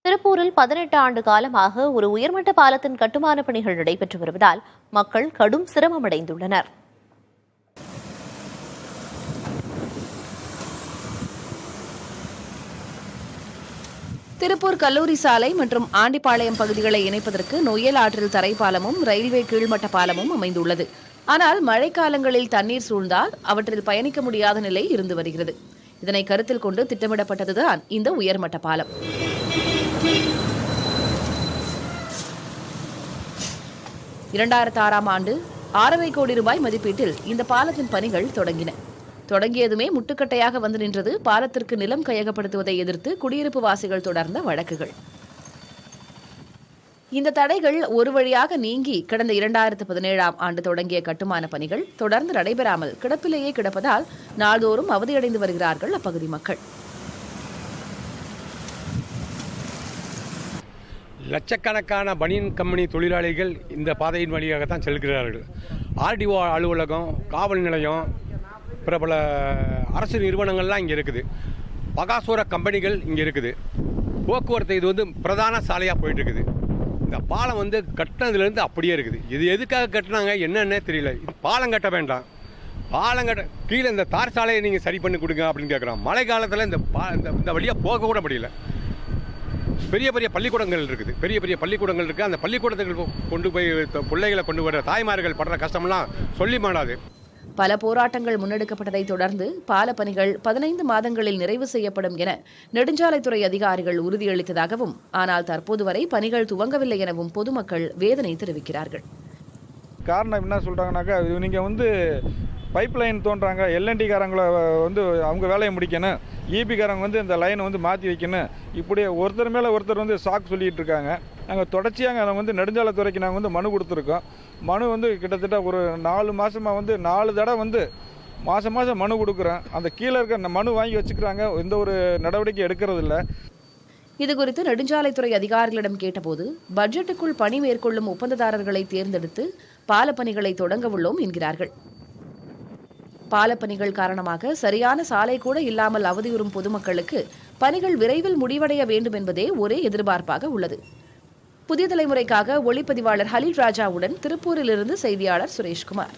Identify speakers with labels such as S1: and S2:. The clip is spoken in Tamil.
S1: திருப்பூரில் 18 ஆண்டு காலமாக ஒரு உயர்மட்ட பாலத்தின் கட்டுமான பணிகள் நடைபெற்று வருவதால் மக்கள் கடும் சிரமமடைந்துள்ளனர்.
S2: திருப்பூர் கல்லூரி சாலை மற்றும் ஆண்டிப்பாளையம் பகுதிகளை இணைப்பதற்கு நொய்யல் ஆற்றில் தரைப்பாலமும் ரயில்வே கீழ்மட்ட பாலமும் அமைந்துள்ளது. ஆனால் மழைக்காலங்களில் தண்ணீர் சூழ்ந்தால் அவற்றில் பயணிக்க முடியாத நிலை இருந்து வருகிறது. இதனை கருத்தில் கொண்டு திட்டமிடப்பட்டதுதான் இந்த உயர்மட்ட பாலம். 2006ஆம் ஆண்டு 6.5 கோடி ரூபாய் மதிப்பீட்டில் இந்த பாலத்தின் பணிகள் தொடங்கியதுமே முட்டுக்கட்டையாக வந்து நின்றது பாலத்திற்கு நிலம் கையகப்படுத்துவதை எதிர்த்து குடியிருப்பு வாசிகள் தொடர்ந்த வழக்குகள். இந்த தடைகள் ஒரு வழியாக நீங்கி கடந்த 2017ஆம் ஆண்டு தொடங்கிய கட்டுமான பணிகள் தொடர்ந்து நடைபெறாமல் கிடப்பிலேயே கிடப்பதால் நாள்தோறும் அவதியடைந்து வருகிறார்கள் அப்பகுதி மக்கள்.
S3: லட்சக்கணக்கான பனியன் கம்பெனி தொழிலாளிகள் இந்த பாதையின் வழியாகத்தான் செல்கிறார்கள். ஆர்டிஓ அலுவலகம், காவல் நிலையம், பிரபல அரசு நிறுவனங்கள்லாம் இங்கே இருக்குது. பகாசோர கம்பெனிகள் இங்கே இருக்குது. போக்குவரத்து இது வந்து பிரதான சாலையாக போயிட்டு இருக்குது. இந்த பாலம் வந்து கட்டினதுலேருந்து அப்படியே இருக்குது. இது எதுக்காக கட்டினாங்க என்னன்னே தெரியல. இது பாலம் கட்ட வேண்டாம், பாலம் கட்ட கீழே இந்த தார் சாலையை நீங்கள் சரி பண்ணி கொடுங்க அப்படின்னு கேட்குறோம். மழை காலத்தில் இந்த வழியாக போக கூட முடியல. பெரிய பெரிய பள்ளிக்கூடங்கள் இருக்குது, பெரிய பெரிய பள்ளிக்கூடங்கள் இருக்குது. அந்த பள்ளிக்கூடத்துக்கு கொண்டு போய் பிள்ளைகளை கொண்டு வர தாய்மார்கள் படுற கஷ்டமெல்லாம் சொல்லி மாடாது.
S2: பல போராட்டங்கள் முன்னெடுக்கப்பட்டதை தொடர்ந்து பால பணிகள் 15 மாதங்களில் நிறைவு செய்யப்படும் என நெடுஞ்சாலைத்துறை அதிகாரிகள் உறுதியளித்ததாகவும், ஆனால் தற்போது வரை பணிகள் துவங்கவில்லை எனவும் பொதுமக்கள் வேதனை தெரிவிக்கிறார்கள்.
S4: காரணம் என்ன சொல்றாங்கன்னாக்கா, நீங்க வந்து பைப் லைன் தோன்றாங்க, எல்என்டி காரங்களை வந்து அவங்க வேலையை முடிக்கணும், இபி காரங்க வந்து இந்த லைனை வந்து மாற்றி வைக்கணும், இப்படி ஒருத்தர் மேலே ஒருத்தர் வந்து சாக்கு சொல்லிட்டு இருக்காங்க. நாங்கள் தொடர்ச்சியாக நாங்கள் வந்து நெடுஞ்சாலைத்துறைக்கு நாங்கள் வந்து மனு கொடுத்துருக்கோம். மனு வந்து கிட்டத்தட்ட ஒரு 4 மாதமாக வந்து 4 தடவை வந்து மாதம் மனு கொடுக்குறோம். அந்த கீழே இருக்க மனு வாங்கி வச்சுக்கிறாங்க, எந்த ஒரு நடவடிக்கை எடுக்கிறது இல்லை.
S2: இதுகுறித்து நெடுஞ்சாலைத்துறை அதிகாரிகளிடம் கேட்டபோது, பட்ஜெட்டுக்குள் பணி மேற்கொள்ளும் ஒப்பந்ததாரர்களை தேர்ந்தெடுத்து பாலப்பணிகளை தொடங்க உள்ளோம் என்கிறார்கள். பாலப்பணிகள் காரணமாக சரியான சாலை கூட இல்லாமல் அவதியுறும் பொதுமக்களுக்கு பணிகள் விரைவில் முடிவடைய வேண்டும் என்பதே ஒரே எதிர்பார்ப்பாக உள்ளது. புதிய தலைமுறைக்காக ஒளிப்பதிவாளர் ஹலீல் ராஜாவுடன் திருப்பூரிலிருந்து செய்தியாளர் சுரேஷ்குமார்.